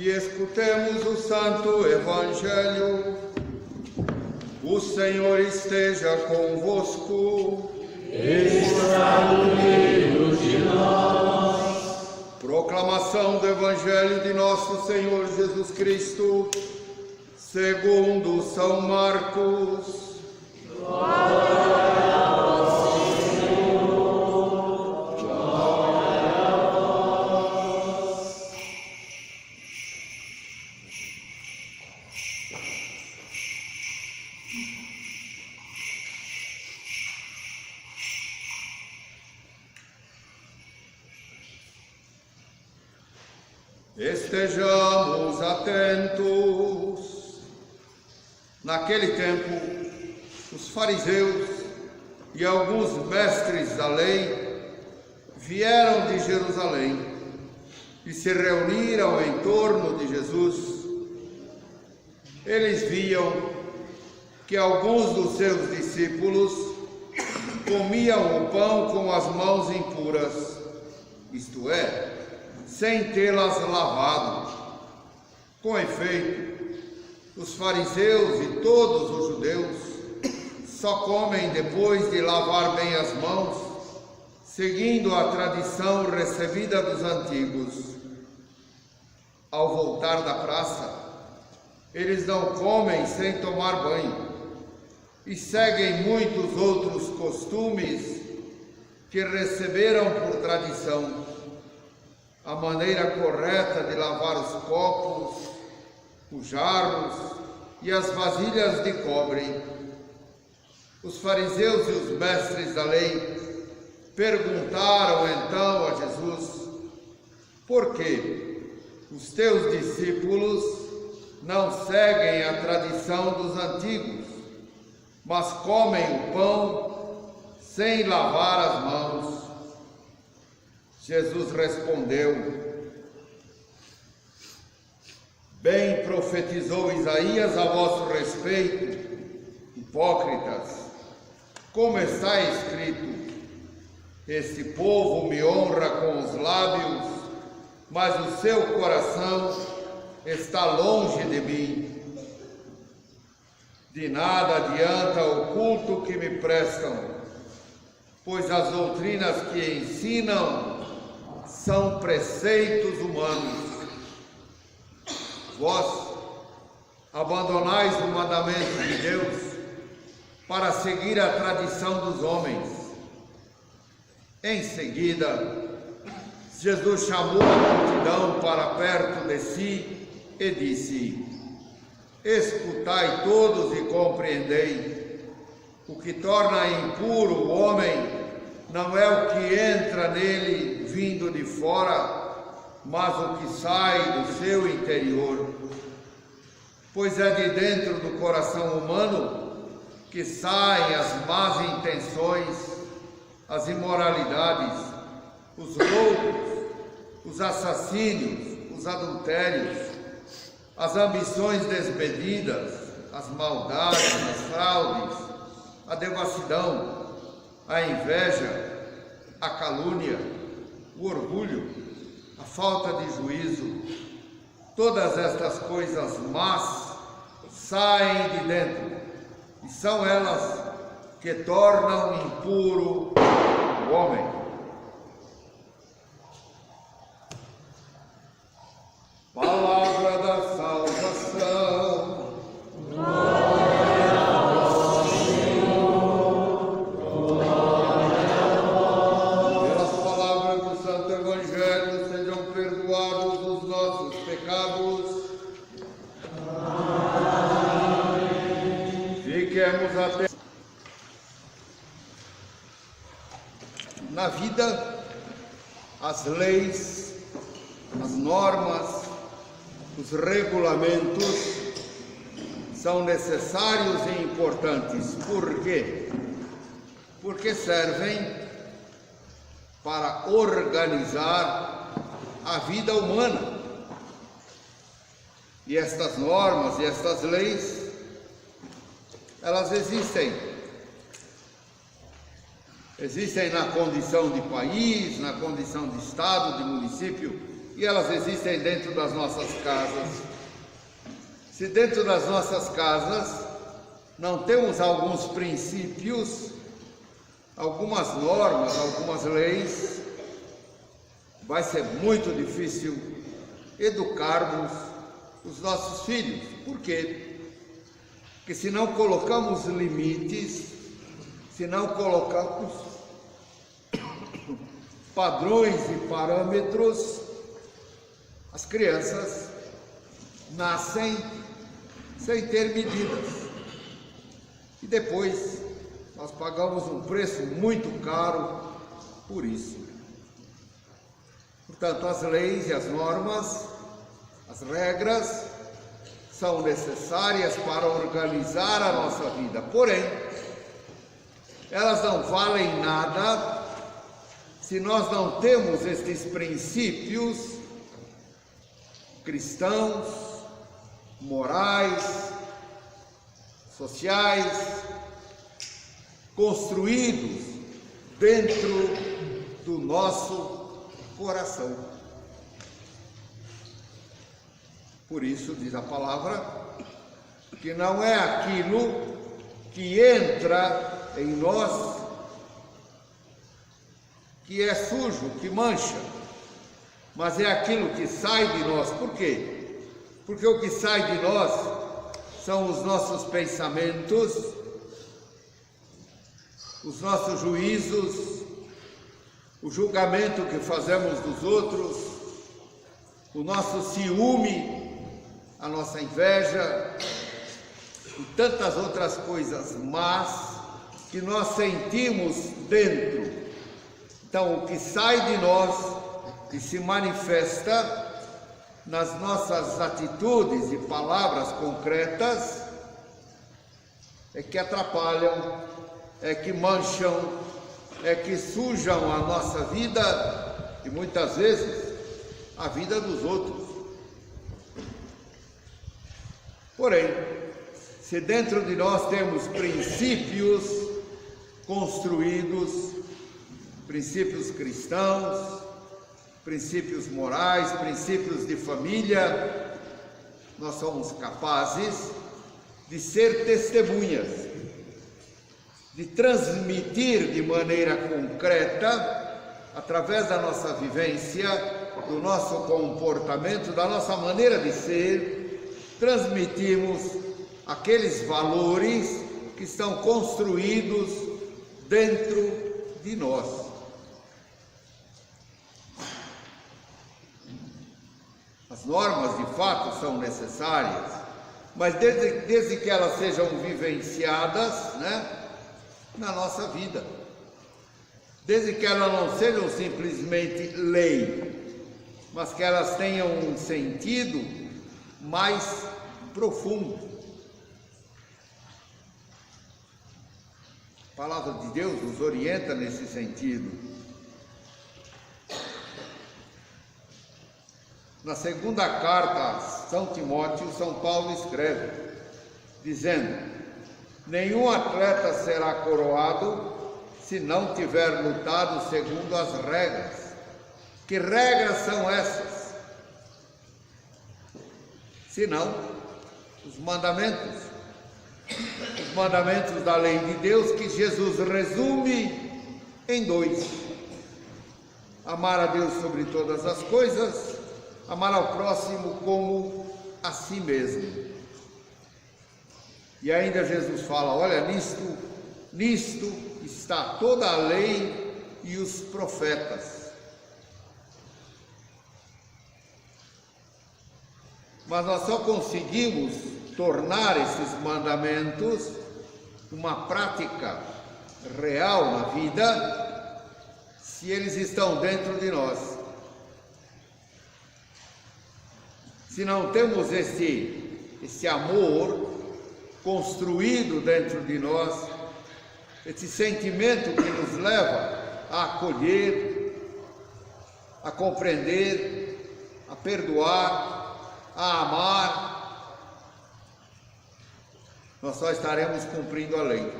e escutemos o Santo Evangelho. O Senhor esteja convosco. Está no meio de nós. Proclamação do Evangelho de nosso Senhor Jesus Cristo, segundo São Marcos. Glória a vós, Senhor. Glória a vós. Estejamos atentos. Naquele tempo, os fariseus e alguns mestres da lei vieram de Jerusalém e se reuniram em torno de Jesus. Eles viam que alguns dos seus discípulos comiam o pão com as mãos impuras, isto é, sem tê-las lavado. Com efeito, os fariseus e todos os judeus só comem depois de lavar bem as mãos, seguindo a tradição recebida dos antigos. Ao voltar da praça, eles não comem sem tomar banho e seguem muitos outros costumes que receberam por tradição. A maneira correta de lavar os copos, os jarros e as vasilhas de cobre. Os fariseus e os mestres da lei perguntaram então a Jesus: por que os teus discípulos não seguem a tradição dos antigos, mas comem o pão sem lavar as mãos? Jesus respondeu: bem profetizou Isaías a vosso respeito, hipócritas, como está escrito: este povo me honra com os lábios, mas o seu coração está longe de mim. De nada adianta o culto que me prestam, pois as doutrinas que ensinam são preceitos humanos. Vós abandonais o mandamento de Deus para seguir a tradição dos homens. Em seguida, Jesus chamou a multidão para perto de si e disse: escutai todos e compreendei. O que torna impuro o homem não é o que entra nele vindo de fora, mas o que sai do seu interior. Pois é de dentro do coração humano que saem as más intenções, as imoralidades, os roubos, os assassínios, os adultérios, as ambições desmedidas, as maldades, as fraudes, a devassidão, a inveja, a calúnia, o orgulho, a falta de juízo. Todas estas coisas más saem de dentro e são elas que tornam impuro o homem. Palavra da salvação. Glória a vós, Senhor. Glória a vós. Pelas palavras do Santo Evangelho sejam perdoados os nossos pecados. Amém. Fiquemos atentos. Na vida, as leis, as normas, os regulamentos são necessários e importantes. Por quê? Porque servem para organizar a vida humana. E estas normas e estas leis, elas existem na condição de país, na condição de estado, de município, e elas existem dentro das nossas casas. Se dentro das nossas casas não temos alguns princípios, algumas normas, algumas leis, vai ser muito difícil educarmos os nossos filhos. Por quê? Porque se não colocamos limites, se não colocamos padrões e parâmetros, as crianças nascem sem ter medidas. E depois nós pagamos um preço muito caro por isso. Portanto, as leis e as normas, as regras, são necessárias para organizar a nossa vida. Porém, elas não valem nada se nós não temos estes princípios cristãos, morais, sociais, construídos dentro do nosso coração. Por isso diz a palavra que não é aquilo que entra em nós que é sujo, que mancha, mas é aquilo que sai de nós. Por quê? Porque o que sai de nós são os nossos pensamentos, os nossos juízos, o julgamento que fazemos dos outros, o nosso ciúme, a nossa inveja e tantas outras coisas más que nós sentimos dentro. Então, o que sai de nós e se manifesta nas nossas atitudes e palavras concretas é que atrapalham, é que mancham, é que sujam a nossa vida e muitas vezes a vida dos outros. Porém, se dentro de nós temos princípios construídos, princípios cristãos, princípios morais, princípios de família, nós somos capazes de ser testemunhas, de transmitir de maneira concreta, através da nossa vivência, do nosso comportamento, da nossa maneira de ser, transmitimos aqueles valores que estão construídos dentro de nós. As normas, de fato, são necessárias, mas desde que elas sejam vivenciadas, na nossa vida. Desde que elas não sejam simplesmente lei, mas que elas tenham um sentido mais profundo. A palavra de Deus nos orienta nesse sentido. Na segunda carta a São Timóteo, São Paulo escreve, dizendo: nenhum atleta será coroado se não tiver lutado segundo as regras. Que regras são essas? Senão, os mandamentos da lei de Deus, que Jesus resume em 2: amar a Deus sobre todas as coisas, amar ao próximo como a si mesmo. E ainda Jesus fala: olha, nisto está toda a lei e os profetas. Mas nós só conseguimos tornar esses mandamentos uma prática real na vida se eles estão dentro de nós. Se não temos esse amor construído dentro de nós, esse sentimento que nos leva a acolher, a compreender, a perdoar, a amar, nós só estaremos cumprindo a lei.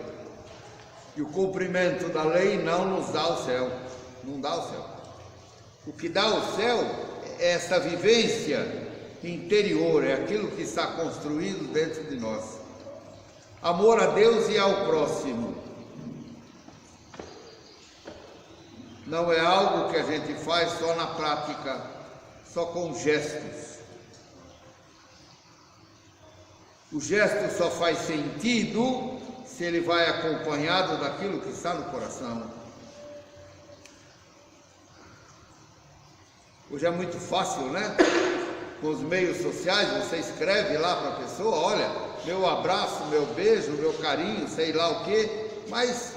E o cumprimento da lei não nos dá o céu, não dá o céu. O que dá o céu é essa vivência interior, é aquilo que está construído dentro de nós. Amor a Deus e ao próximo. Não é algo que a gente faz só na prática, só com gestos. O gesto só faz sentido se ele vai acompanhado daquilo que está no coração. Hoje é muito fácil, né? Com os meios sociais, você escreve lá para a pessoa, olha, meu abraço, meu beijo, meu carinho, sei lá o quê, mas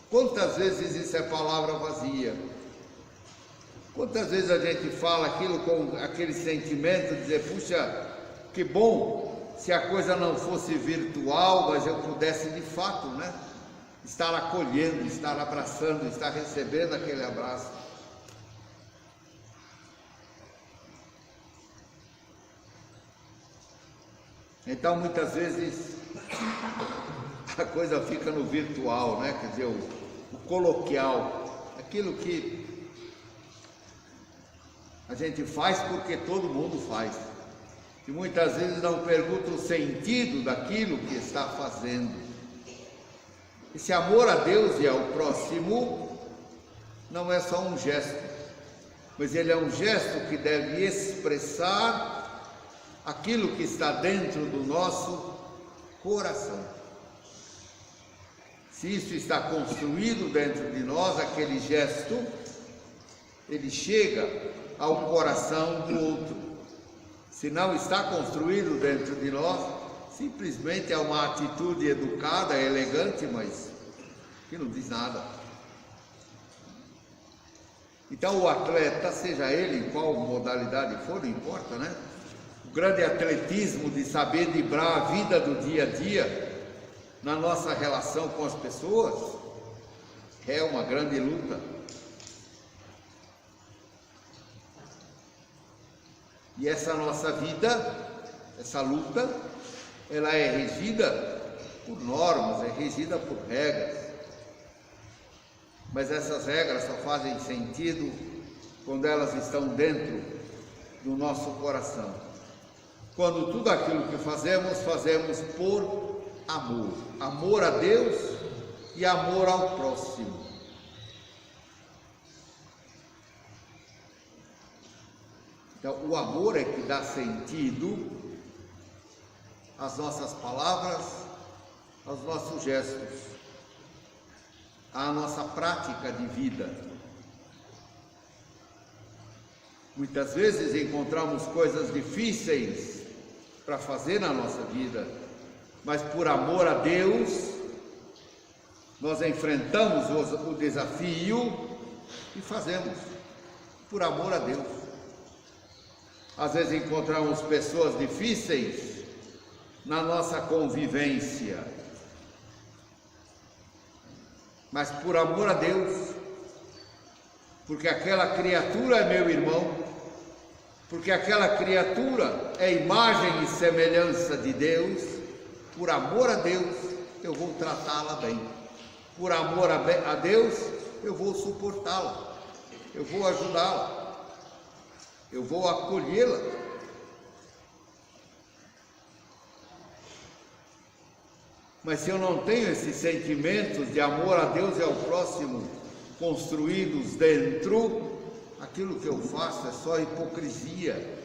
quantas vezes isso é palavra vazia? Quantas vezes a gente fala aquilo com aquele sentimento de dizer, puxa, que bom se a coisa não fosse virtual, mas eu pudesse de fato, né? Estar acolhendo, estar abraçando, estar recebendo aquele abraço. Então, muitas vezes, a coisa fica no virtual, né? Quer dizer, o coloquial, aquilo que a gente faz porque todo mundo faz. E muitas vezes não pergunta o sentido daquilo que está fazendo. Esse amor a Deus e ao próximo não é só um gesto, mas ele é um gesto que deve expressar aquilo que está dentro do nosso coração. Se isso está construído dentro de nós, aquele gesto, ele chega ao coração do outro. Se não está construído dentro de nós, simplesmente é uma atitude educada, elegante, mas que não diz nada. Então o atleta, seja ele em qual modalidade for, não importa, né? O grande atletismo de saber driblar a vida do dia a dia, na nossa relação com as pessoas, é uma grande luta. E essa nossa vida, essa luta, ela é regida por normas, é regida por regras. Mas essas regras só fazem sentido quando elas estão dentro do nosso coração. Quando tudo aquilo que fazemos, fazemos por amor. Amor a Deus e amor ao próximo. Então, o amor é que dá sentido às nossas palavras, aos nossos gestos, à nossa prática de vida. Muitas vezes encontramos coisas difíceis para fazer na nossa vida, mas por amor a Deus, nós enfrentamos o desafio e fazemos, por amor a Deus. Às vezes encontramos pessoas difíceis na nossa convivência, mas por amor a Deus, porque aquela criatura é meu irmão, porque aquela criatura é imagem e semelhança de Deus, por amor a Deus eu vou tratá-la bem, por amor a Deus eu vou suportá-la, eu vou ajudá-la, eu vou acolhê-la. Mas se eu não tenho esses sentimentos de amor a Deus e ao próximo construídos dentro, aquilo que eu faço é só hipocrisia,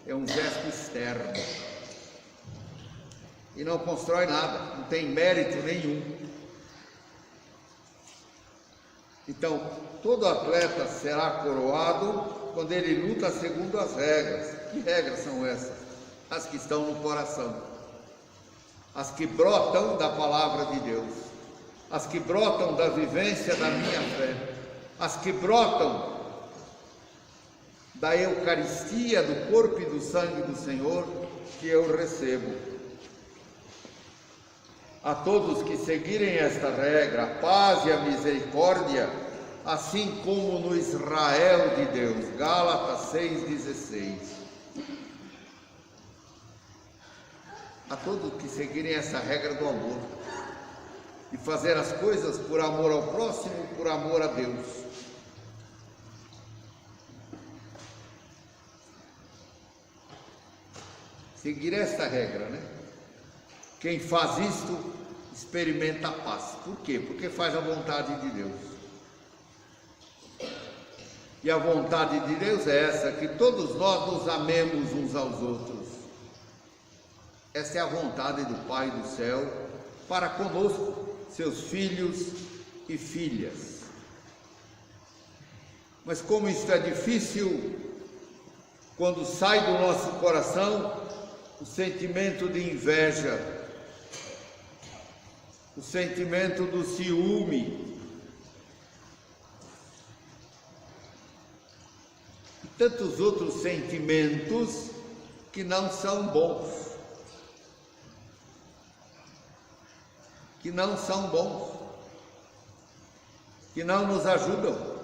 é um gesto externo. E não constrói nada, não tem mérito nenhum. Então, todo atleta será coroado quando ele luta segundo as regras. Que regras são essas? As que estão no coração, as que brotam da palavra de Deus, as que brotam da vivência da minha fé, as que brotam da Eucaristia, do corpo e do sangue do Senhor que eu recebo. A todos que seguirem esta regra, a paz e a misericórdia, assim como no Israel de Deus. Gálatas 6,16. A todos que seguirem essa regra do amor, e fazer as coisas por amor ao próximo, por amor a Deus. seguir esta regra, né? Quem faz isto experimenta a paz. Por quê? Porque faz a vontade de Deus. E a vontade de Deus é essa, que todos nós nos amemos uns aos outros. Essa é a vontade do Pai do céu para conosco, seus filhos e filhas. Mas como isso é difícil, quando sai do nosso coração o sentimento de inveja, o sentimento do ciúme, e tantos outros sentimentos que não são bons, que não nos ajudam,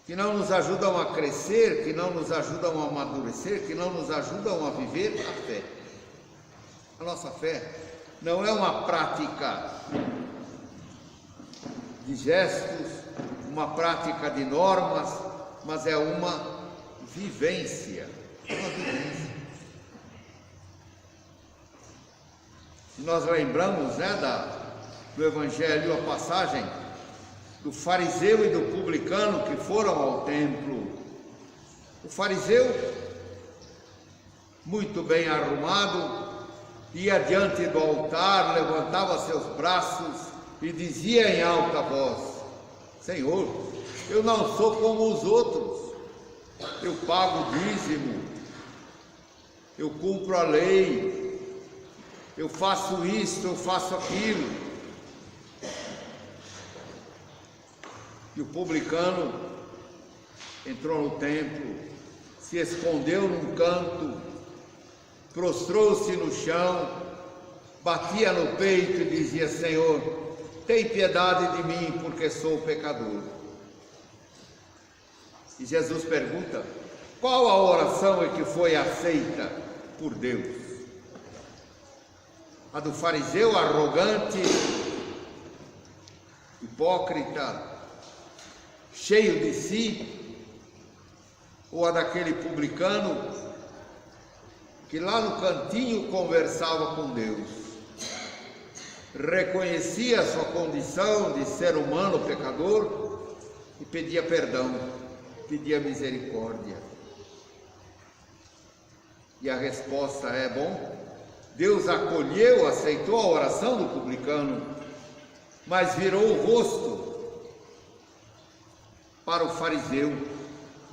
que não nos ajudam a crescer, que não nos ajudam a amadurecer, que não nos ajudam a viver a fé. A nossa fé não é uma prática de gestos, uma prática de normas, mas é uma vivência. Nós lembramos, do Evangelho, a passagem do fariseu e do publicano que foram ao templo. O fariseu, muito bem arrumado, ia diante do altar, levantava seus braços e dizia em alta voz: Senhor, eu não sou como os outros, eu pago dízimo, eu cumpro a lei, eu faço isto, eu faço aquilo. E o publicano entrou no templo, se escondeu num canto, prostrou-se no chão, batia no peito e dizia: Senhor, tem piedade de mim, porque sou pecador. E Jesus pergunta: qual a oração é que foi aceita por Deus? A do fariseu arrogante, hipócrita, cheio de si, ou a daquele publicano que lá no cantinho conversava com Deus, reconhecia a sua condição de ser humano pecador e pedia perdão, pedia misericórdia? E a resposta é: bom, Deus acolheu, aceitou a oração do publicano, mas virou o rosto para o fariseu,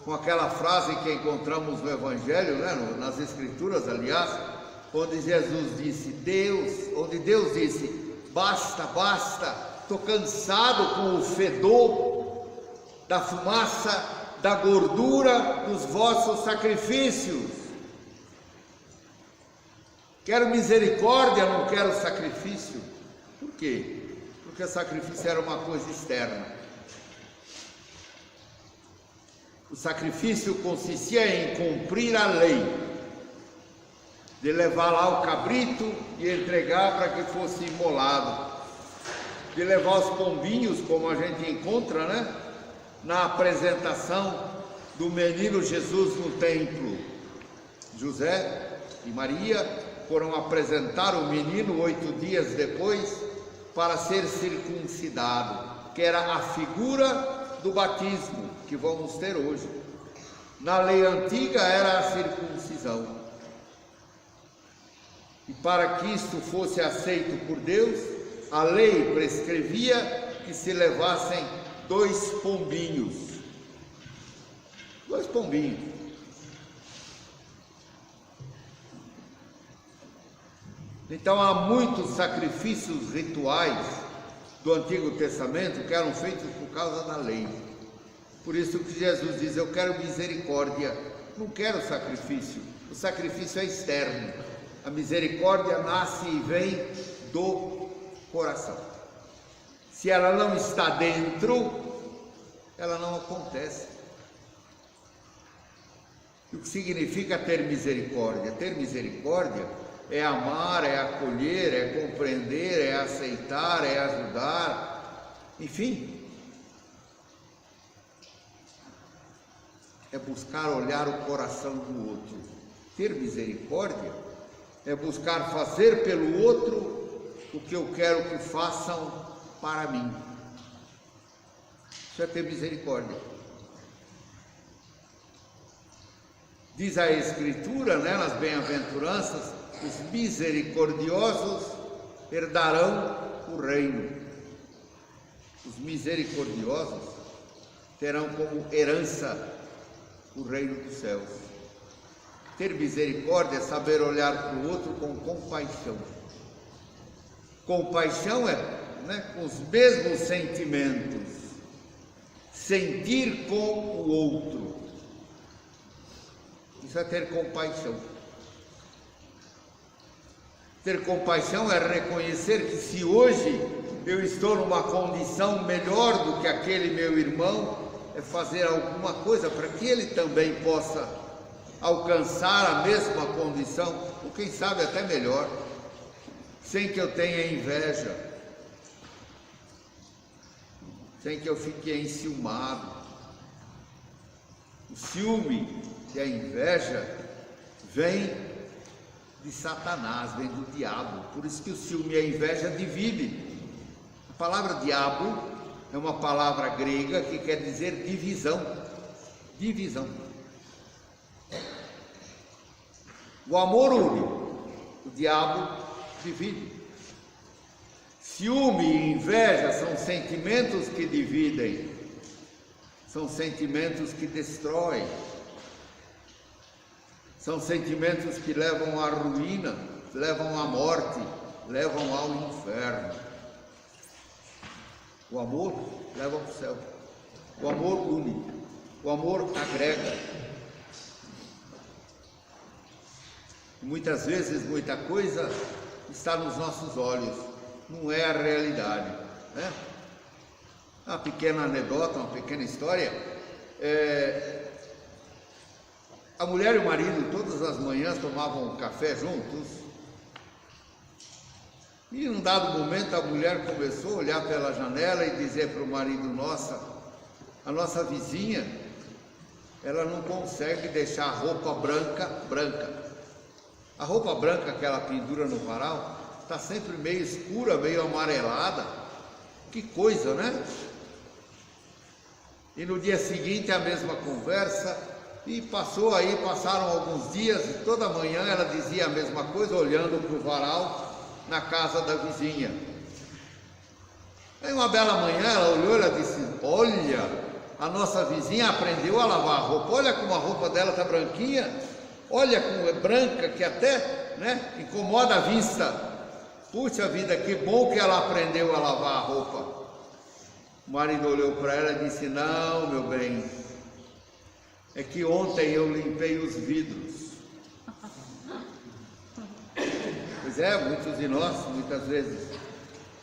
com aquela frase que encontramos no Evangelho, nas Escrituras, aliás, onde Jesus disse, onde Deus disse: basta, basta, estou cansado com o fedor da fumaça, da gordura dos vossos sacrifícios. Quero misericórdia, não quero sacrifício. Por quê? Porque o sacrifício era uma coisa externa. O sacrifício consistia em cumprir a lei, de levar lá o cabrito e entregar para que fosse imolado, de levar os pombinhos, como a gente encontra, na apresentação do menino Jesus no templo. José e Maria foram apresentar o menino 8 dias depois para ser circuncidado, que era a figura do batismo que vamos ter hoje. Na lei antiga era a circuncisão. E para que isto fosse aceito por Deus, a lei prescrevia que se levassem 2 pombinhos. 2 pombinhos. Então há muitos sacrifícios rituais do Antigo Testamento que eram feitos por causa da lei. Por isso que Jesus diz: eu quero misericórdia, não quero sacrifício. O sacrifício é externo, a misericórdia nasce e vem do coração. Se ela não está dentro, ela não acontece. E o que significa ter misericórdia? Ter misericórdia é amar, é acolher, é compreender, é aceitar, é ajudar, enfim, é buscar olhar o coração do outro. Ter misericórdia é buscar fazer pelo outro o que eu quero que façam para mim. Isso é ter misericórdia. Diz a Escritura, né, nas bem-aventuranças, os misericordiosos herdarão o reino. Os misericordiosos terão como herança o reino dos céus. Ter misericórdia é saber olhar para o outro com compaixão. Compaixão é, né, com os mesmos sentimentos. Sentir com o outro. Isso é ter compaixão. Ter compaixão é reconhecer que se hoje eu estou numa condição melhor do que aquele meu irmão, é fazer alguma coisa para que ele também possa alcançar a mesma condição, ou quem sabe até melhor, sem que eu tenha inveja, sem que eu fique enciumado. O ciúme e a inveja vem de Satanás, vem do diabo. Por isso que o ciúme e a inveja dividem. A palavra diabo é uma palavra grega que quer dizer divisão. Divisão. O amor une, o diabo divide. Ciúme e inveja são sentimentos que dividem, são sentimentos que destroem, são sentimentos que levam à ruína, levam à morte, levam ao inferno. O amor leva ao céu, o amor une, o amor agrega. Muitas vezes, muita coisa está nos nossos olhos, não é a realidade, né? Uma pequena anedota, uma pequena história. A mulher e o marido todas as manhãs tomavam café juntos. E num dado momento a mulher começou a olhar pela janela e dizer para o marido: a nossa vizinha, ela não consegue deixar a roupa branca. A roupa branca que ela pendura no varal está sempre meio escura, meio amarelada. Que coisa, né? E no dia seguinte a mesma conversa, e passaram alguns dias, e toda manhã ela dizia a mesma coisa, olhando para o varal na casa da vizinha. Aí uma bela manhã ela olhou e ela disse: olha, a nossa vizinha aprendeu a lavar a roupa, olha como a roupa dela está branquinha, olha como é branca, que até, né, incomoda a vista. Puxa vida, que bom que ela aprendeu a lavar a roupa. O marido olhou para ela e disse: não, meu bem, é que ontem eu limpei os vidros. Pois é, muitos de nós, muitas vezes,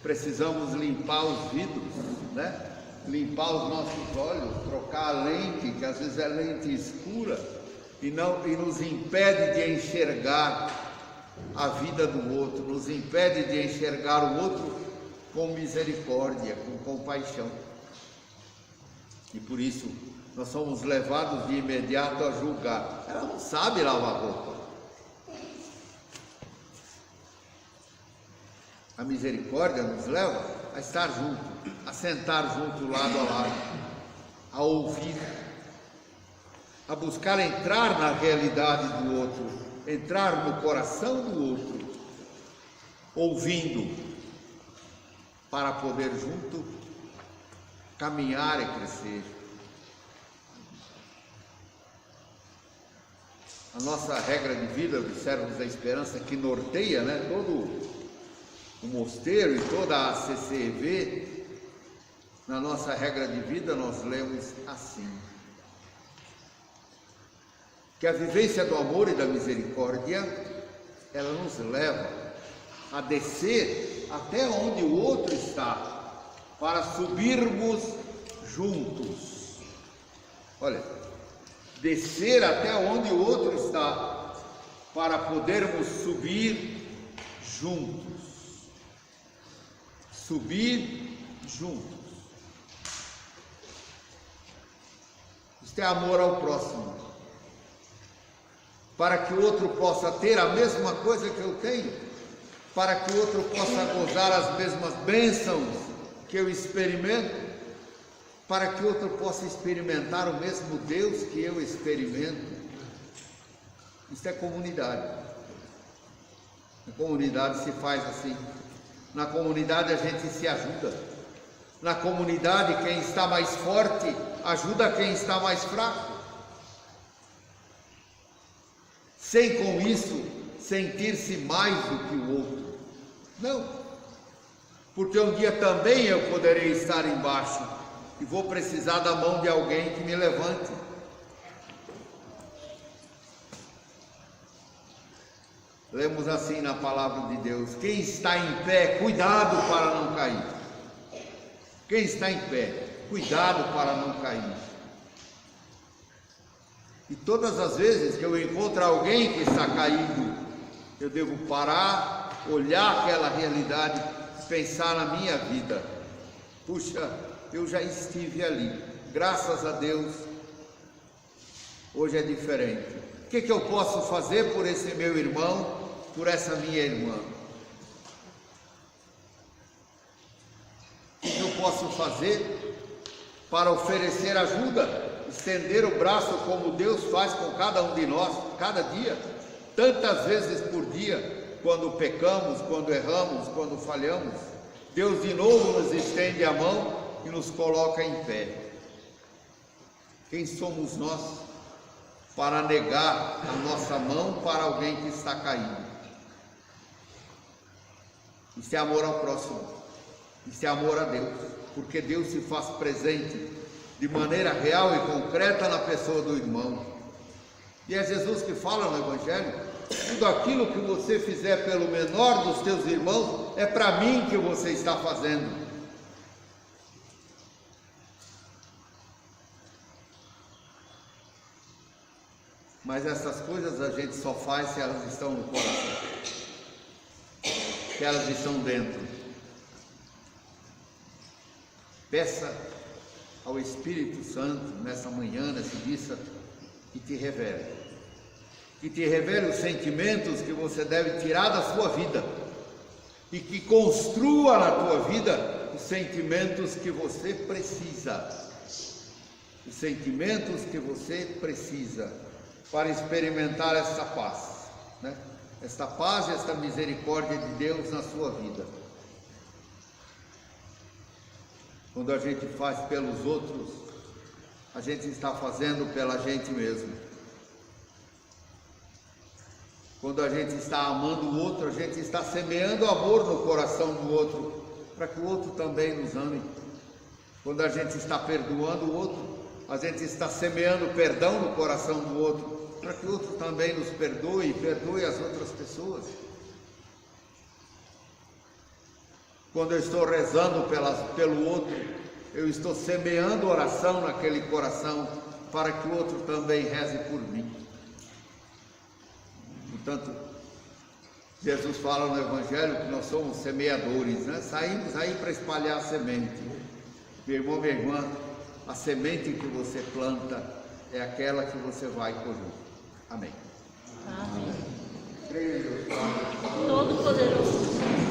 precisamos limpar os vidros, né? Limpar os nossos olhos, trocar a lente, que às vezes é lente escura, e nos impede de enxergar a vida do outro, nos impede de enxergar o outro com misericórdia, com compaixão. E por isso nós somos levados de imediato a julgar. Ela não sabe lavar roupa. A misericórdia nos leva a estar junto, a sentar junto, lado a lado, a ouvir, a buscar entrar na realidade do outro, entrar no coração do outro, ouvindo, para poder junto caminhar e crescer. A nossa regra de vida dos servos da esperança, que norteia, né, todo o mosteiro e toda a CCEV, na nossa regra de vida nós lemos assim: que a vivência do amor e da misericórdia, ela nos leva a descer até onde o outro está, para subirmos juntos. Olha, descer até onde o outro está, para podermos subir juntos. Subir juntos. Isto é amor ao próximo. para que o outro possa ter a mesma coisa que eu tenho, para que o outro possa gozar as mesmas bênçãos que eu experimento, para que o outro possa experimentar o mesmo Deus que eu experimento. Isso é comunidade. Na comunidade se faz assim. Na comunidade a gente se ajuda. Na comunidade quem está mais forte ajuda quem está mais fraco. Sem com isso sentir-se mais do que o outro. Não. Porque um dia também eu poderei estar embaixo e vou precisar da mão de alguém que me levante. Lemos assim na palavra de Deus: quem está em pé, cuidado para não cair. Quem está em pé, cuidado para não cair. E todas as vezes que eu encontro alguém que está caído, eu devo parar, olhar aquela realidade, pensar na minha vida. Puxa, eu já estive ali, graças a Deus, hoje é diferente. O que eu posso fazer por esse meu irmão, por essa minha irmã? O que eu posso fazer para oferecer ajuda, estender o braço como Deus faz com cada um de nós, cada dia, tantas vezes por dia, quando pecamos, quando erramos, quando falhamos, Deus de novo nos estende a mão e nos coloca em pé. Quem somos nós para negar a nossa mão para alguém que está caído? Isso é amor ao próximo, isso é amor a Deus, porque Deus se faz presente de maneira real e concreta na pessoa do irmão. E é Jesus que fala no Evangelho: tudo aquilo que você fizer pelo menor dos teus irmãos, é para mim que você está fazendo. Mas essas coisas a gente só faz se elas estão no coração, se elas estão dentro. Peça ao Espírito Santo nessa manhã, nessa missa, que te revele os sentimentos que você deve tirar da sua vida e que construa na tua vida os sentimentos que você precisa, os sentimentos que você precisa para experimentar essa paz, né? Esta paz e esta misericórdia de Deus na sua vida. Quando a gente faz pelos outros, a gente está fazendo pela gente mesmo. Quando a gente está amando o outro, a gente está semeando amor no coração do outro, para que o outro também nos ame. Quando a gente está perdoando o outro, a gente está semeando perdão no coração do outro, para que o outro também nos perdoe e perdoe as outras pessoas. Quando eu estou rezando pelo outro, eu estou semeando oração naquele coração, para que o outro também reze por mim. Portanto, Jesus fala no Evangelho que nós somos semeadores, né? Saímos aí para espalhar a semente. Meu irmão, minha irmã, a semente que você planta é aquela que você vai colher. Amém. Amém. Creio em Deus Pai, Todo-Poderoso.